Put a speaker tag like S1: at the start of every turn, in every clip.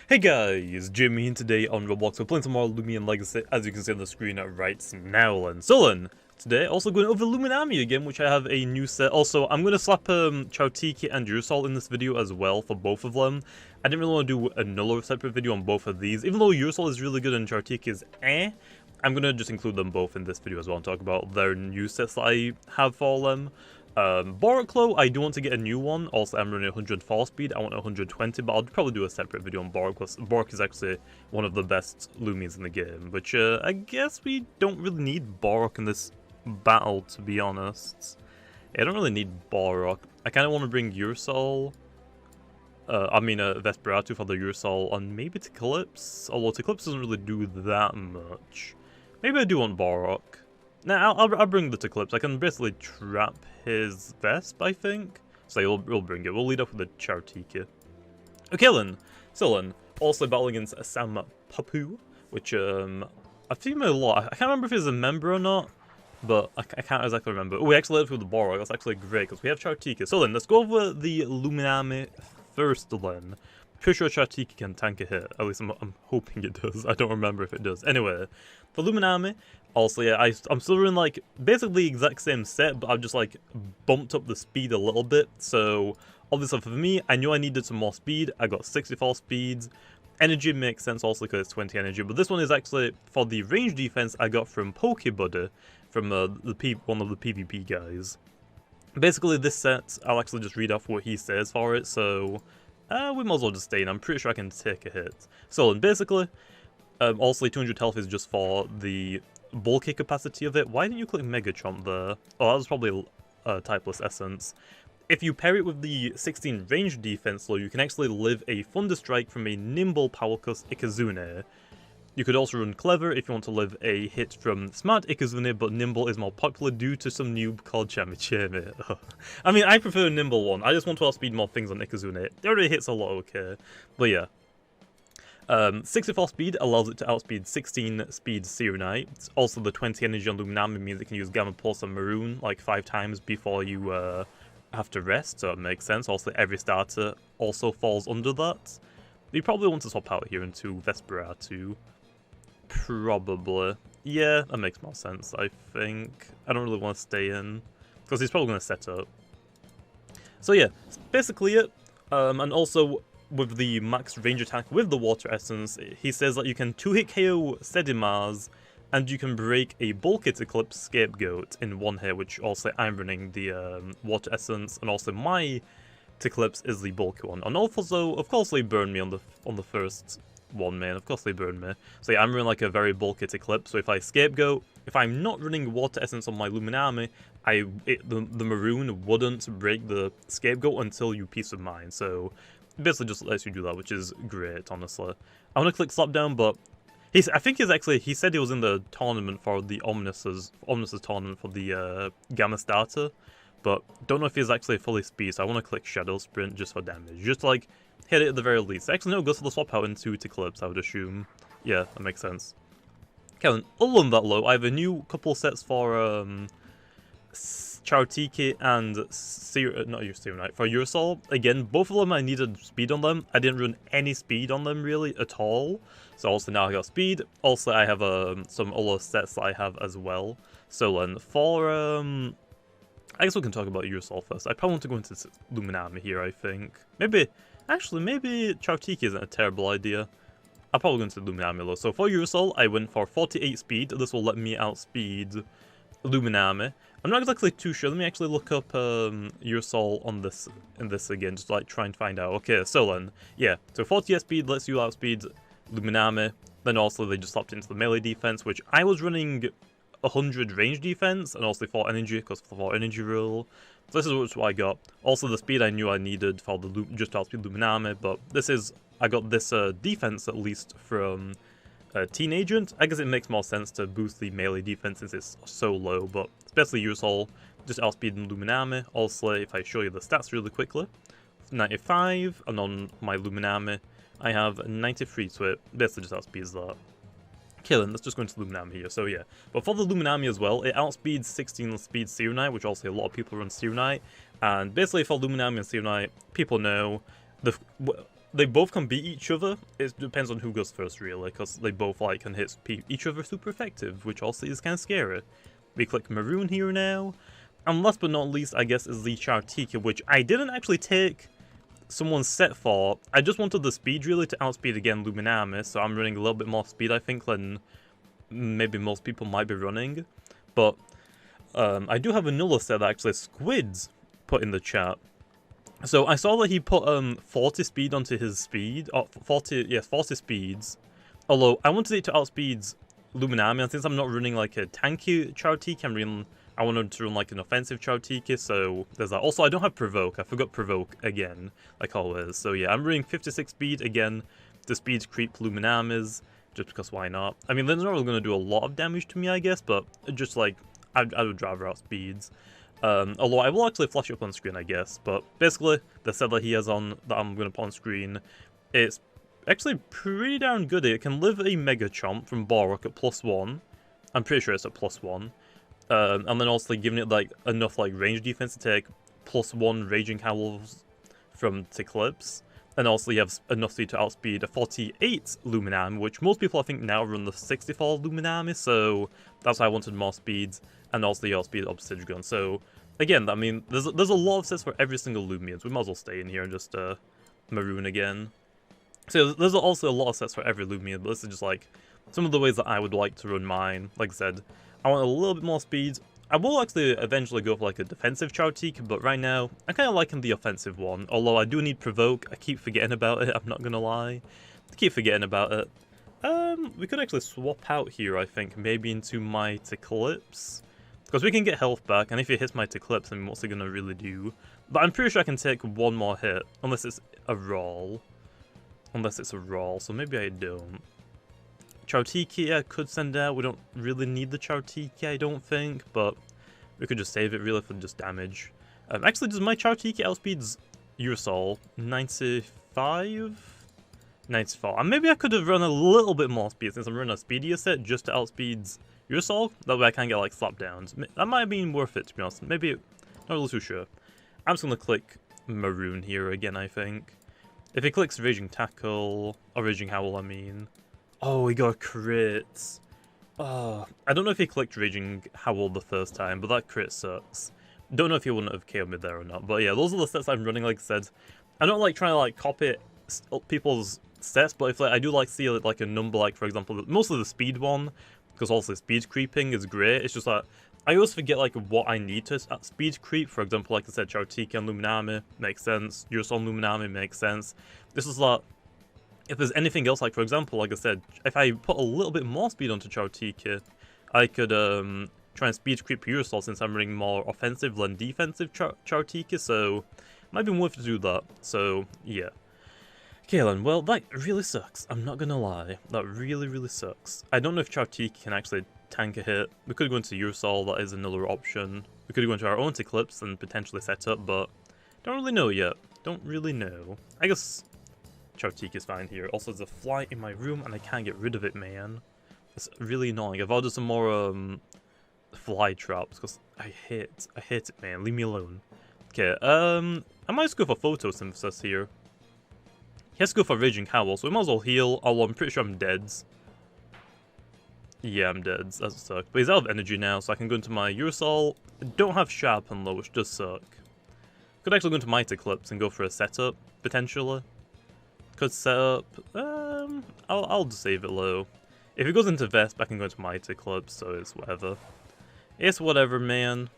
S1: Hey guys, Jimmy and today on Roblox we're playing some more Loomian Legacy, as you can see on the screen right now. And today also going over Loomian again, which I have a new set. Also, I'm going to slap Chautiki and Ursol in this video as well for both of them. I didn't really want to do another separate video on both of these, even though Ursol is really good and Chautiki is I'm going to just include them both in this video as well and talk about their new sets that I have for them. Boroklo, I do want to get a new one. Also, I'm running 104 speed. I want 120, but I'll probably do a separate video on Borok, because Borok is actually one of the best Loomians in the game, which I guess we don't really need Borok in this battle, to be honest. I don't really need Borok. I kind of want to bring Ursol. Vesperatu for the Ursol on maybe Eclipse, although Eclipse doesn't really do that much. Maybe I do want Borok. Nah, I'll bring the Eclipse. I can basically trap his Vesp, I think. So we'll bring it. We'll lead up with the Chautiki. Okay then. So then, also battling against Sam Papu, which I've seen him a lot. I can't remember if he's a member or not, but I can't exactly remember. Oh, we actually led with the Borok. That's actually great because we have Chautiki. So then, let's go over the Luminami first then. Pretty sure Chautiki can tank a hit. At least I'm hoping it does. I don't remember if it does. Anyway, for Luminami, also, yeah, I'm still running, like, basically the exact same set, but I've just, like, bumped up the speed a little bit. So, obviously for me, I knew I needed some more speed. I got 64 speeds. Energy makes sense also because it's 20 energy, but this one is actually, for the range defense, I got from Pokebuddy, from one of the PvP guys. Basically, this set, I'll actually just read off what he says for it, so we might as well just stay in. I'm pretty sure I can take a hit. So, and basically, also 200 health is just for the bulky capacity of it. Why didn't you click Mega Chomp there? Oh, that was probably a typeless essence. If you pair it with the 16 range defense though, you can actually live a Thunder Strike from a Nimble Powercuss Ikazune. You could also run Clever if you want to live a hit from Smart Ikazune, but Nimble is more popular due to some noob called Jamiy. I mean, I prefer a Nimble one. I just want to outspeed more things on Ikazune. It already hits a lot okay. But yeah. 64 speed allows it to outspeed 16 speed Serenite. Also, the 20 energy on Luminami means it can use Gamma Pulse and Maroon like 5 times before you have to rest, so it makes sense. Also, every starter also falls under that. You probably want to swap out here into Vesperatu. Probably. Yeah, that makes more sense, I think. I don't really want to stay in, because he's probably going to set up. So yeah, that's basically it. And also, with the max range attack with the Water Essence, he says that you can 2-hit KO Sedimars, and you can break a Bulk Eclipse Scapegoat in 1 hit, which also I'm running the Water Essence, and also my Eclipse is the bulky one. And also, of course, they burn me on the first one, man. Of course they burn me. So yeah, I'm running like a very bulky Eclipse, so if I Scapegoat, if I'm not running Water Essence on my Luminami, the Maroon wouldn't break the Scapegoat until you Peace of Mind, so it basically just lets you do that, which is great, honestly. I want to click Slapdown, but I think he said he was in the tournament for the Omnis's tournament for the Gamma Starter, but don't know if he's actually fully speed, so I want to click Shadow Sprint just for damage. Just like, hit it at the very least. Actually, no, it goes for the swap out into Eclipse, I would assume. Yeah, that makes sense. Okay, then, other than that, though, I have a new couple sets for Chautiki and for Ursol. Again, both of them I needed speed on them. I didn't run any speed on them really at all. So also now I got speed. Also I have some other sets that I have as well. So then for I guess we can talk about Ursol first. I probably want to go into Luminami here, I think. Maybe Chautiki isn't a terrible idea. I'll probably go into Luminami though. So for Ursol, I went for 48 speed. This will let me outspeed Luminami. I'm not exactly too sure. Let me actually look up Ursol on this again, just to, like, try and find out. Okay, so then, yeah. So 48 speed lets you outspeed Luminami. Then also they just swapped into the melee defense, which I was running 100 range defense and also 4 energy, because of the 4 energy rule. So this is what I got. Also the speed I knew I needed for the just to outspeed Luminami, but I got this defense at least from Teen Agent. I guess it makes more sense to boost the melee defense since it's so low, but especially Ursol, just outspeeding Luminami. Also, if I show you the stats really quickly, 95, and on my Luminami, I have 93, so it basically just outspeeds that. Okay then, let's just go into Luminami here, so yeah. But for the Luminami as well, it outspeeds 16 speed Serenite, which also a lot of people run Serenite, and basically for Luminami and Serenite, people know they both can beat each other. It depends on who goes first, really, because they both like can hit each other super effective, which also is kind of scary. We click Maroon here now. And last but not least, I guess, is the Chartika, which I didn't actually take someone's set for. I just wanted the speed, really, to outspeed again Luminami, so I'm running a little bit more speed, I think, than maybe most people might be running. But I do have another set that actually Squids put in the chat. So I saw that he put 40 speed onto his speed, 40 speeds. Although I wanted it to outspeed Luminami, and since I'm not running like a tanky Chartika, I wanted to run like an offensive Chartika, so there's that. Also, I don't have Provoke. I forgot Provoke again, like always. So yeah, I'm running 56 speed again. The speed creep Luminami's, just because why not? I mean, they're not really going to do a lot of damage to me, I guess, but just like, I would rather outspeeds. Although I will actually flash it up on screen, I guess. But basically, the set that he has on, that I'm going to put on screen, it's actually pretty darn good. It can live a Mega Chomp from Borok at +1. I'm pretty sure it's at +1. And then also giving it like enough like range defense to take +1 Raging Howls from Eclipse. And also you have enough speed to outspeed a 48 Luminami, which most people I think now run the 64 Luminami, so that's why I wanted more speeds, and also the outspeed Obsidian. So again, I mean, there's a lot of sets for every single Loomian, so we might as well stay in here and just Maroon again. So there's also a lot of sets for every Loomian, but this is just like some of the ways that I would like to run mine. Like I said, I want a little bit more speed. I will actually eventually go for like a defensive Chartika, but right now, I'm kind of liking the offensive one. Although I do need Provoke, I keep forgetting about it, I'm not gonna lie. I keep forgetting about it. We could actually swap out here, I think, maybe into Might Eclipse. Because we can get health back, and if it hits Might Eclipse, I mean, what's it gonna really do? But I'm pretty sure I can take one more hit, unless it's a roll. So maybe I don't. Chartika I could send out. We don't really need the Chartika, I don't think, but we could just save it really for just damage. Actually, does my Chartika outspeeds Urasol? 95? 94. And maybe I could have run a little bit more speed since I'm running a speedier set just to outspeed Urasol. That way I can get like slap downs. That might have been worth it, to be honest. Maybe, not really too sure. I'm just going to click Maroon here again, I think. If he clicks Raging Tackle, or Raging Howl, I mean. Oh, he got a crit. Oh, I don't know if he clicked Raging Howl the first time, but that crit sucks. Don't know if he wouldn't have KO'd me there or not. But yeah, those are the sets I'm running, like I said. I don't like trying to like copy people's sets, but if like, I do like see like a number, like for example, mostly the speed one, because also speed creeping is great. It's just that I always forget like what I need to speed creep. For example, like I said, Chartika and Luminami makes sense. Urasol and Luminami makes sense. This is like, if there's anything else, like for example, like I said, if I put a little bit more speed onto Chartika, I could try and speed creep Urasol since I'm running more offensive than defensive Chartika, so it might be worth to do that. So yeah. Okay then, well that really sucks, I'm not gonna lie. That really sucks. I don't know if Chartika can actually tank a hit. We could go into Urasol, that is another option. We could go into our own Eclipse and potentially set up, but don't really know yet. Don't really know. I guess Chartika is fine here. Also, there's a fly in my room and I can't get rid of it, man. It's really annoying. I've ordered some more fly traps because I hate it, man. Leave me alone. Okay, I might just go for photosynthesis here. He has to go for Raging Howl, so we might as well heal, although I'm pretty sure I'm dead. Yeah, I'm dead. That sucks. But he's out of energy now, so I can go into my Urasol. I don't have Sharpen though, which does suck. Could actually go into Might Eclipse and go for a setup, potentially. Could set up, I'll just save it low. If it goes into Vesp, I can go into Might Eclipse, so it's whatever. It's whatever, man.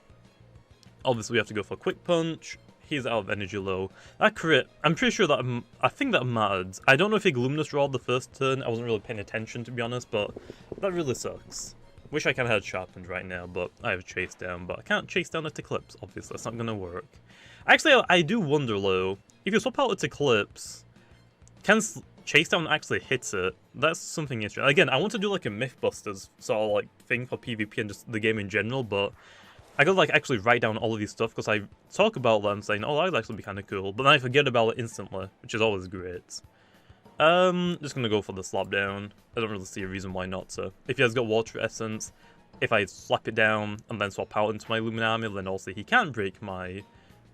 S1: Obviously, we have to go for Quick Punch. He's out of energy low. That crit, I'm pretty sure that, I think that mattered. I don't know if he Luminous Rod the first turn, I wasn't really paying attention to be honest, but that really sucks. Wish I kind of had Sharpened right now, but I have Chase Down, but I can't Chase Down at Eclipse, obviously, that's not gonna work. Actually, I do wonder though, if you swap out its Eclipse, can Chase Down actually hit it? That's something interesting. Again, I want to do like a Mythbusters sort of like thing for PvP and just the game in general, but I gotta like actually write down all of these stuff because I talk about them saying, oh, that'd actually be kind of cool, but then I forget about it instantly, which is always great. Just gonna go for the slap down. I don't really see a reason why not to. If he has got Water Essence, if I slap it down and then swap out into my Luminami, then also he can break my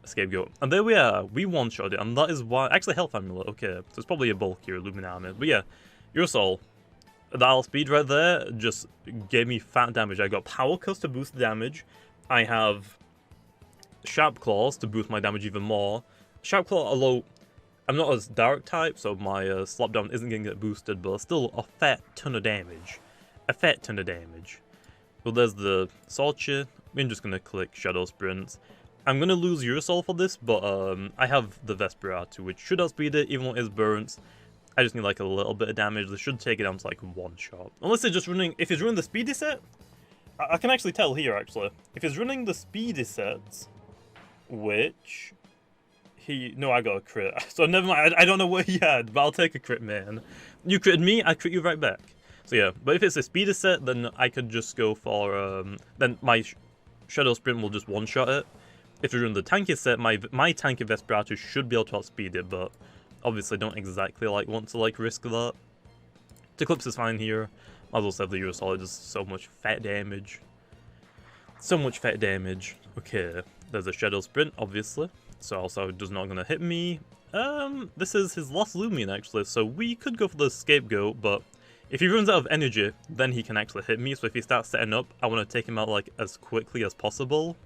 S1: Scapegoat. And there we are. We one-shot it, and that is why... Actually, Health Amulet. Okay, so it's probably a bulkier Loomian armor. But yeah, your soul. That speed right there just gave me fat damage. I got Power Cuts to boost the damage. I have Sharp Claws to boost my damage even more. Sharp Claw, although I'm not as Dark type, so my Slap Down isn't going to get boosted, but still a fat ton of damage. A fat ton of damage. Well, there's the Sorcha. I'm just going to click Shadow Sprint. I'm going to lose your soul for this, but I have the Vesperatu, which should outspeed it, even though it is burnt. I just need like a little bit of damage. This should take it down to like one shot. Unless it's just running... If it's running the speedy set, I can actually tell here, actually. If it's running the speedy sets, which... No, I got a crit. So never mind, I don't know what he had, but I'll take a crit, man. You critted me, I crit you right back. So yeah, but if it's a speeder set, then I could just go for... then my Shadow Sprint will just one-shot it. If you're in the tanky set, my tanky Vesperatu should be able to outspeed it, but obviously don't exactly want to risk that. Eclipse is fine here. Might as well save the Eurosolid, just so much fat damage. So much fat damage. Okay, there's a Shadow Sprint, obviously. So also does not gonna hit me. This is his last Loomian actually, so we could go for the Scapegoat, but if he runs out of energy, then he can actually hit me. So if he starts setting up, I want to take him out as quickly as possible.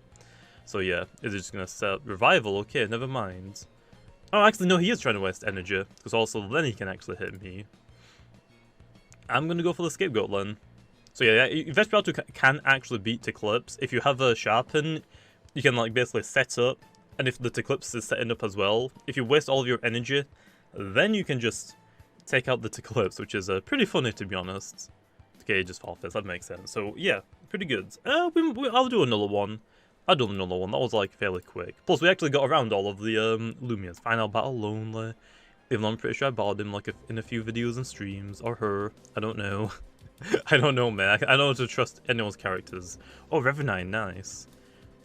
S1: So yeah, is he just gonna set Revival? Okay, never mind. Oh, actually no, he is trying to waste energy, because also then he can actually hit me. I'm gonna go for the Scapegoat then. So yeah, Vesperatu can actually beat Eclipse. If you have a Sharpen, you can basically set up. And if the Eclipse is setting up as well, if you waste all of your energy, then you can just take out the Eclipse, which is pretty funny to be honest. Okay, just fall fist, that makes sense. So yeah, pretty good. I'll do another one. I'll do another one, that was fairly quick. Plus we actually got around all of the Loomians. Final Battle Lonely. Even though I'm pretty sure I battled him in a few videos and streams, or her, I don't know. I don't know, man. I don't know to trust anyone's characters. Oh, Revenine, nice.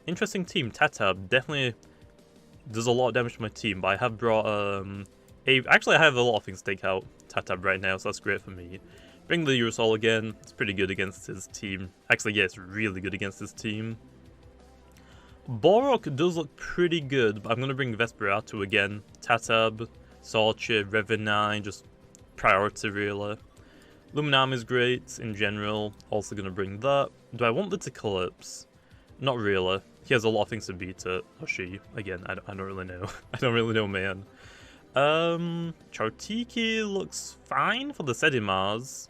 S1: Interesting team. Tatab definitely does a lot of damage to my team, but I have brought actually I have a lot of things to take out Tatab right now, so that's great for me. Bring the Eurosol again. It's pretty good against his team. Actually, yeah, it's really good against his team. Borok does look pretty good, but I'm gonna bring Vesperatu again. Tatab, Sorcha, Revenine, just priority really. Luminam is great in general. Also gonna bring that. Do I want the Eclipse? Not really. He has a lot of things to beat it. Or she. Again, I don't really know. I don't really know, man. Chartiki looks fine for the Sedimars.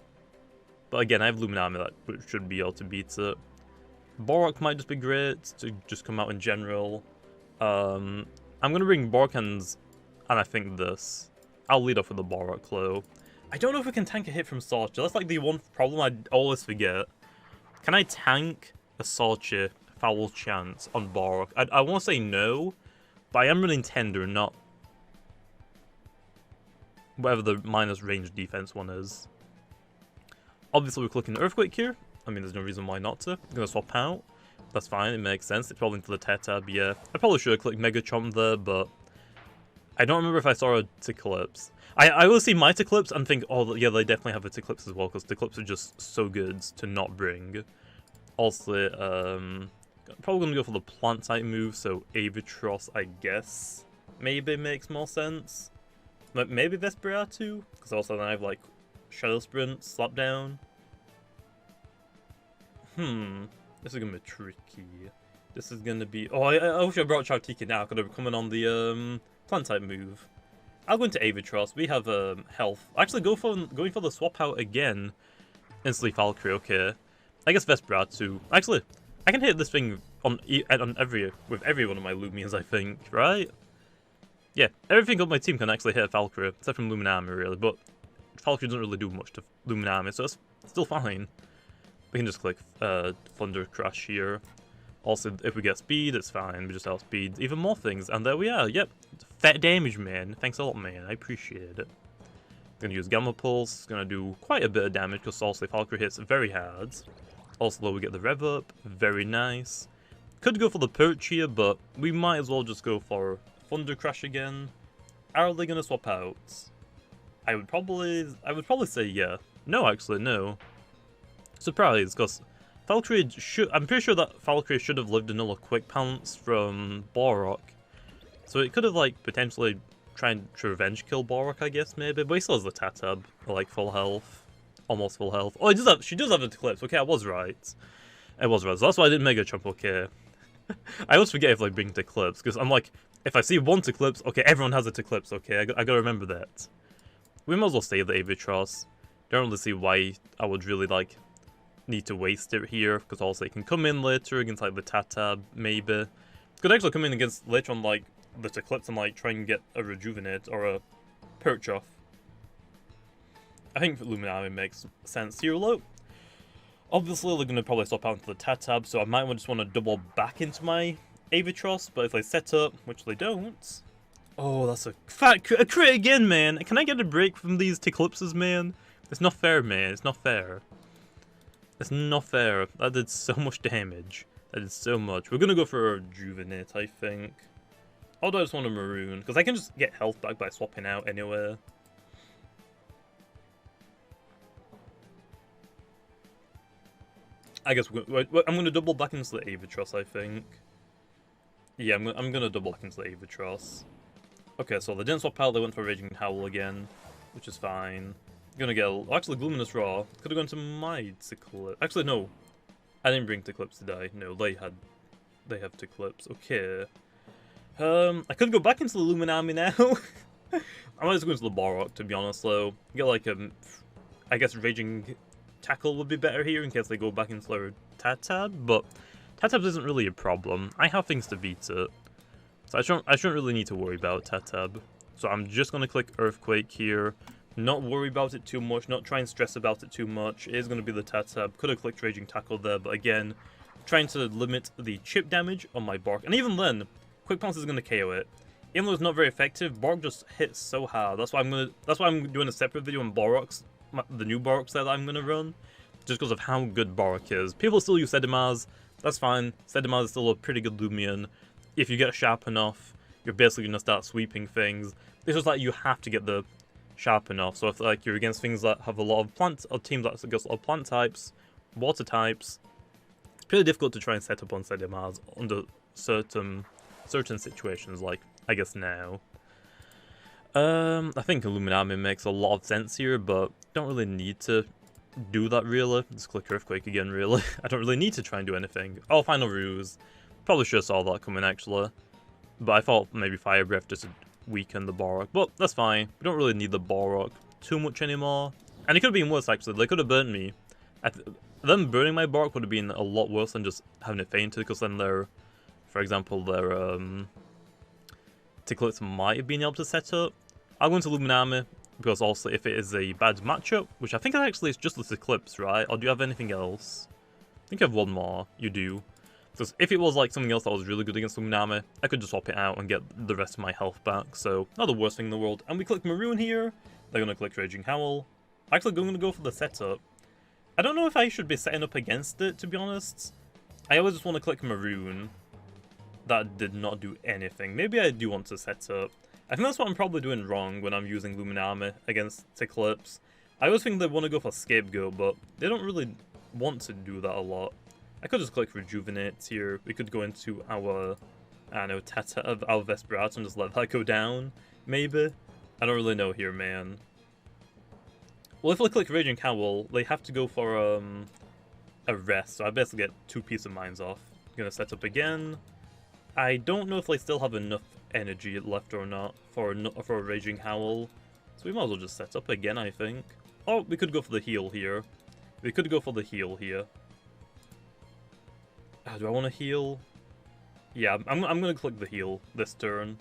S1: But again, I have Luminami that should be able to beat it. Borok might just be great to just come out in general. I'm gonna bring Borkans and I think this. I'll lead off with the Borok though. I don't know if we can tank a hit from Sorcha. That's the one problem I always forget. Can I tank a Sorcha foul chance on Borok? I want to say no, but I am running Tender, not whatever the minus range defense one is. Obviously we're clicking Earthquake here. I mean, there's no reason why not to. I'm gonna swap out. That's fine, it makes sense. It's probably into the Tetab, yeah. I probably should have clicked Mega Chomp there, but I don't remember if I saw a Eclipse. I will see my Eclipse and think, oh yeah, they definitely have a Eclipse as well, because Eclipse are just so good to not bring. Also, probably gonna go for the plant type move, so Avatros, I guess, maybe makes more sense. Maybe Vesperatu, because also then I have Shadow Sprint, Slap Down. This is gonna be tricky. This is gonna be... Oh, I wish I brought Chartiki now, because I'm coming on the plant type move. I'll go into Avatros. We have health. Actually, going for the swap out again. Instantly Valkyrie, okay. I guess Vesperatu. Actually, I can hit this thing with every one of my Loomians, I think, right? Yeah, everything on my team can actually hit Valkyrie, except from Luminami, really, but Valkyrie doesn't really do much to Luminami, so it's still fine. We can just click Thunder Crash here. Also, if we get speed, it's fine. We just outspeed even more things, and there we are. Yep, fat damage, man. Thanks a lot, man. I appreciate it. Gonna use Gamma Pulse. It's gonna do quite a bit of damage because also Valkyrie hits very hard. Also, we get the rev up. Very nice. Could go for the Perch here, but we might as well just go for Thunder Crash again. Are they gonna swap out? I would probably say yeah. No, actually, no. Surprise, because Valkyrie I'm pretty sure that Valkyrie should have lived another Quick Pounce from Borok. So it could have, like, potentially tried to revenge kill Borok, I guess, maybe. But he still has the Tatab, like, full health. Almost full health. Oh, she does have the Eclipse. Okay, I was right. I was right. So that's why I didn't Mega Jump, okay. I always forget if, like, bring Eclipse, because I'm like, if I see one Eclipse, okay, everyone has a Eclipse, okay, I gotta remember that. We might as well save the Avatros. Don't really see why I would really, like, need to waste it here, because also it can come in later against, like, the Tatab, maybe. It could actually come in against later on, like, the Eclipse and, like, try and get a Rejuvenate or a Perch off. I think Loomian makes sense here, though. Obviously, they're going to probably swap out into the Tatab, so I might just want to double back into my Avatros, but if they set up, which they don't... Oh, that's a fat crit again, man! Can I get a break from these Eclipses, man? It's not fair, man. It's not fair. It's not fair. That did so much damage. That did so much. We're going to go for a Rejuvenate, I think. Although I just want a Maroon, because I can just get health back by swapping out anywhere. I guess I'm going to double back into the Avatros, I think. Yeah, I'm going to double back into the Avatros. Okay, so they didn't swap out, they went for Raging Howl again, which is fine. Gonna get actually Luminous Raw. Could have gone to my Eclipse. Actually, no. I didn't bring Eclipse to die. No, they have Eclipse. Okay. I could go back into the Luminami now. I might just go into the Borok, to be honest, though. Get like I guess Raging Tackle would be better here in case they go back into their Tatab, but Tatab isn't really a problem. I have things to beat it. So I shouldn't really need to worry about Tatab. So I'm just gonna click Earthquake here. Not worry about it too much, not try and stress about it too much. It is gonna be the Tatab. Could have clicked Raging Tackle there, but again, trying to limit the chip damage on my Bork. And even then, Quick Pounce is gonna KO it. Even though it's not very effective, Bork just hits so hard. That's why I'm doing a separate video on Boroks, the new Boroks that I'm gonna run, just because of how good Borok is. People still use Sedimaz. That's fine. Sedimaz is still a pretty good Loomian. If you get sharp enough, you're basically going to start sweeping things. It's just like you have to get the sharp enough. So if like you're against things that have a lot of plants, or teams that against a lot of plant types, water types, it's pretty difficult to try and set up on Sedimaz under certain situations, like I guess now. I think Illuminami makes a lot of sense here, but don't really need to do that really. Just click Earthquake again, really. I don't really need to try and do anything. Oh, Final Ruse. Probably should have saw that coming, actually. But I thought maybe Fire Breath just weakened the Borok. But that's fine. We don't really need the Borok too much anymore. And it could have been worse, actually. They could have burnt me. Them burning my Borok would have been a lot worse than just having it fainted, because then their, for example, their Eclipse might have been able to set up. I'll go into Luminami, because also if it is a bad matchup, which I think actually is just this Eclipse, right? Or do you have anything else? I think you have one more. You do. Because if it was like something else that was really good against Luminami, I could just swap it out and get the rest of my health back, so not the worst thing in the world. And we click Maroon here, they're going to click Raging Howl. Actually, I'm going to go for the setup. I don't know if I should be setting up against it, to be honest. I always just want to click Maroon. That did not do anything. Maybe I do want to set up. I think that's what I'm probably doing wrong when I'm using Luminami against Eclipse. I always think they want to go for Scapegoat, but they don't really want to do that a lot. I could just click Rejuvenate here. We could go into our, I don't know, our Vesperate and just let that go down, maybe? I don't really know here, man. Well, if I click Raging Howl, they have to go for a rest, so I basically get 2 Peace of Minds off. I'm gonna set up again. I don't know if they still have enough energy left or not for a Raging Howl, so we might as well just set up again, I think. Oh, we could go for the heal here. We could go for the heal here. Do I want to heal? Yeah, I'm gonna click the heal this turn.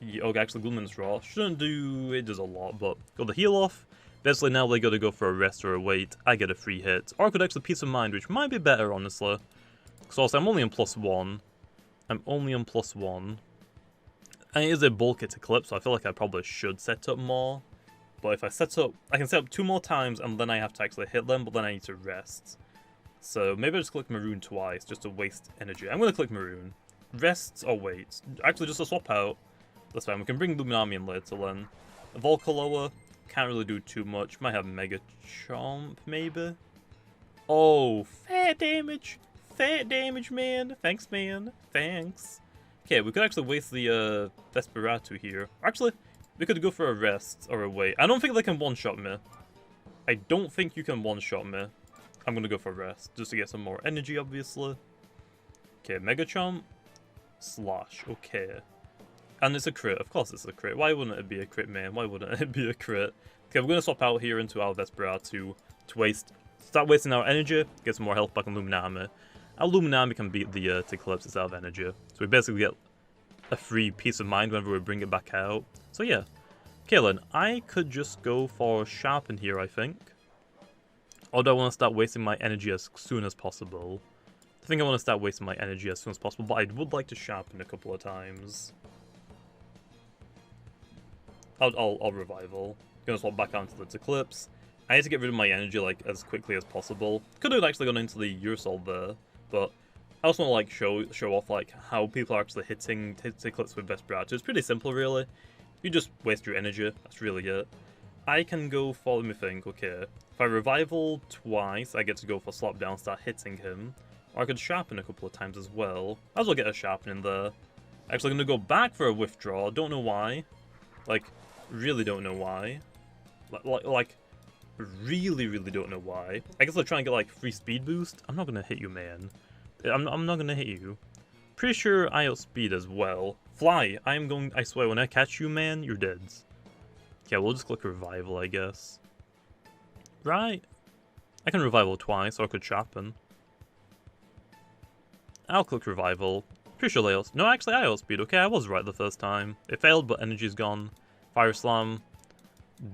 S1: Yeah, okay, actually, Luminous Raw shouldn't do. It does a lot, but go the heal off. Basically, now they gotta go for a rest or a wait. I get a free hit, or I could actually Peace of Mind, which might be better, honestly. Because also, I'm only on +1. I'm only on +1. And it is a bulk hit Eclipse, so I feel like I probably should set up more. But if I set up, I can set up 2 more times, and then I have to actually hit them, but then I need to rest. So maybe I just click Maroon twice, just to waste energy. I'm going to click Maroon. Rests or waits. Actually, just a swap out. That's fine. We can bring Luminami in later then. Volcaloa, can't really do too much. Might have Mega Chomp, maybe? Oh, fair damage. Fair damage, man. Thanks, man. Thanks. Okay, we could actually waste the Desperatu here. Actually, we could go for a rest or a wait. I don't think they can one-shot me. I don't think you can one-shot me. I'm gonna go for rest, just to get some more energy, obviously. Okay, Mega Chomp. Slash, okay. And it's a crit, of course it's a crit. Why wouldn't it be a crit, man? Why wouldn't it be a crit? Okay, we're gonna swap out here into our Desperatu to start wasting our energy, get some more health back on Luminami. Our Luminami can beat the Eclipse out of energy. So we basically get a free peace of mind whenever we bring it back out. So yeah. Kaylin, I could just go for Sharpen here, I think. Or do I want to start wasting my energy as soon as possible? I think I want to start wasting my energy as soon as possible, but I would like to Sharpen a couple of times. I'll Revival. Gonna swap back onto the Eclipse. I need to get rid of my energy like as quickly as possible. Could have actually gone into the Urusol there, but I also want to like show off like how people are actually hitting Eclipse with Vesperatu. It's pretty simple, really. You just waste your energy. That's really it. I can go for, let me think. Okay, if I Revival twice, I get to go for Slap Down, start hitting him. Or I could Sharpen a couple of times as well. Might as well get a Sharpen in there. Actually, I'm gonna go back for a Withdraw. Don't know why. Like, really don't know why. Like, really don't know why. I guess I'll try and get like free speed boost. I'm not gonna hit you, man. I'm not gonna hit you. Pretty sure I outspeed as well. Fly. I swear, when I catch you, man, you're dead. Yeah, we'll just click Revival, I guess. Right. I can Revival twice, or I could Sharpen. I'll click Revival. Pretty sure they no, actually I outspeed. Okay, I was right the first time. It failed, but energy's gone. Fire Slam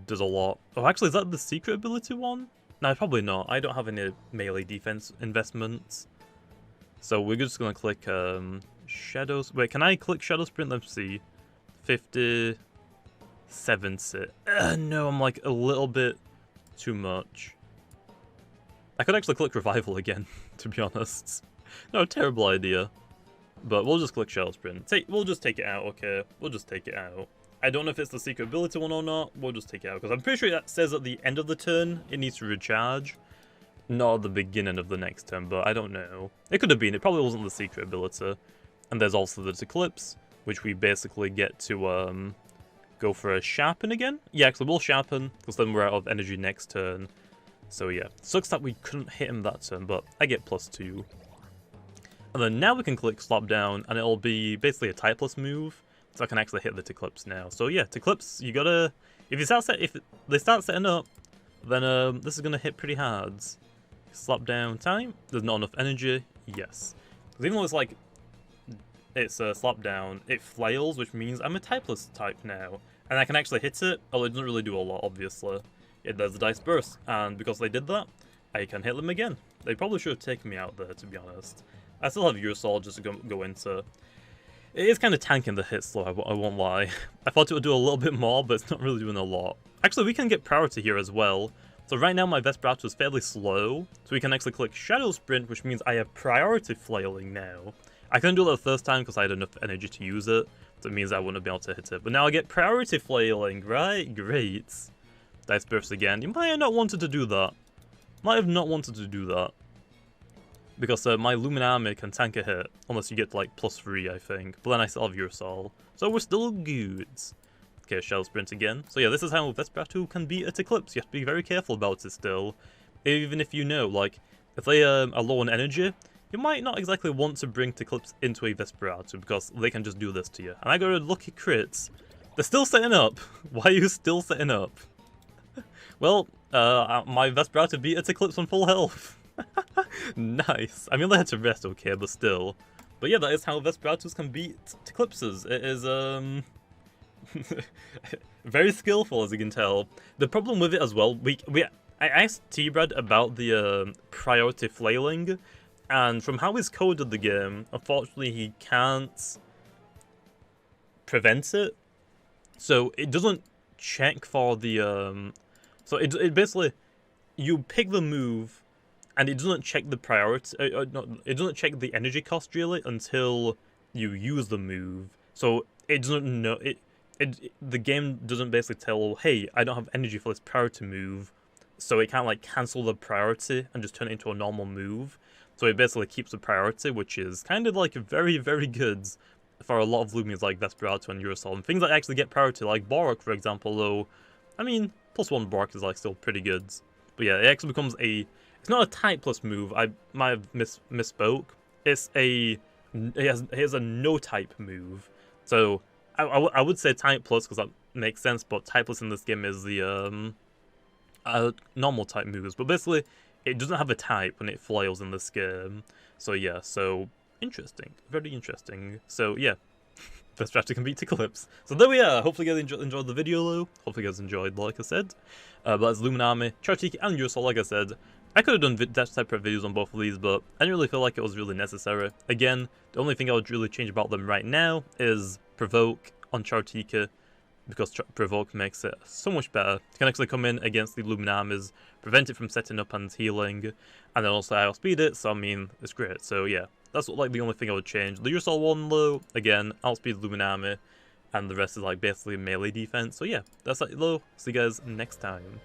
S1: does a lot. Oh, actually, is that the secret ability one? No, probably not. I don't have any melee defense investments. So we're just gonna click Shadows. Wait, can I click Shadow Sprint? Let's see. 50, 70. No, I'm like a little bit too much. I could actually click Revival again, to be honest. No, terrible idea. But we'll just click Shadow Sprint. We'll just take it out, okay? We'll just take it out. I don't know if it's the secret ability one or not. We'll just take it out, because I'm pretty sure that says at the end of the turn it needs to recharge. Not at the beginning of the next turn, but I don't know. It could have been. It probably wasn't the secret ability. And there's also the Eclipse, which we basically get to go for a Sharpen again. Yeah, actually we'll Sharpen, because then we're out of energy next turn. So yeah, sucks that we couldn't hit him that turn, but I get +2. And then now we can click Slap Down, and it'll be basically a typeless move, so I can actually hit the Eclipse now. So yeah, Eclipse, you gotta, if they start setting up, then this is gonna hit pretty hard. Slap Down time. There's not enough energy. Yes, because even though it's Slap Down, it flails, which means I'm a typeless type now, and I can actually hit it. Although it doesn't really do a lot, obviously. It does the Dice Burst, and because they did that, I can hit them again. They probably should have taken me out there, to be honest. I still have Urusol just to go into. It is kind of tanking the hit slow, I won't lie. I thought it would do a little bit more, but it's not really doing a lot. Actually, we can get priority here as well. So right now my Vesperatu is fairly slow, so we can actually click Shadow Sprint, which means I have priority flailing now. I couldn't do it the first time because I had enough energy to use it, so it means I wouldn't be able to hit it. But now I get priority flailing, right? Great. Dice Burst again. You might have not wanted to do that. Might have not wanted to do that. Because my Luminami can tank a hit, unless you get like +3, I think. But then I still have Urusol, so we're still good. Okay, Shadow Sprint again. So yeah, this is how Vesperatu can beat an Eclipse. You have to be very careful about it still. Even if you know, like, if they are low on energy, you might not exactly want to bring Eclipse into a Vesperatu, because they can just do this to you. And I got a lucky crits. They're still setting up. Why are you still setting up? Well, my Vesperatu beat its Eclipse on full health. Nice. I mean, they had to rest, okay, but still. But yeah, that is how Vesperatus can beat Eclipses. It is, very skillful, as you can tell. The problem with it as well, I asked T-Brad about the priority flailing, and from how he's coded the game, unfortunately he can't prevent it. So it doesn't check for the, so it basically, you pick the move, and it doesn't check the priority, it doesn't check the energy cost really until you use the move. So it doesn't know, the game doesn't basically tell, hey, I don't have energy for this priority move, so it can't like cancel the priority and just turn it into a normal move. So it basically keeps the priority, which is kind of like very, very good for a lot of Loomians like Vesperado and Eurosol, and things that actually get priority, like Borok, for example, though, I mean, +1 Borok is like still pretty good. But yeah, it actually becomes it's not a type plus move, I might have misspoke. It's it has a no type move. So I would say type plus because that makes sense, but type plus in this game is the normal type moves. But basically, it doesn't have a type when it flails in this game. So yeah, so interesting, very interesting. So yeah, the strategy can beat Eclipse. So there we are. Hopefully you guys enjoyed the video though. Hopefully you guys enjoyed, like I said. But that's Loomian, Chartiki, and Eurosol. Like I said, I could have done separate videos on both of these, but I didn't really feel like it was really necessary. Again, the only thing I would really change about them right now is Provoke on Chartika, because Provoke makes it so much better. You can actually come in against the Loomian, prevent it from setting up and healing, and then also outspeed it, so I mean, it's great. So yeah, that's like the only thing I would change. The Eurosol one though, again, outspeed Loomian, and the rest is like basically melee defense. So yeah, that's like though. See you guys next time.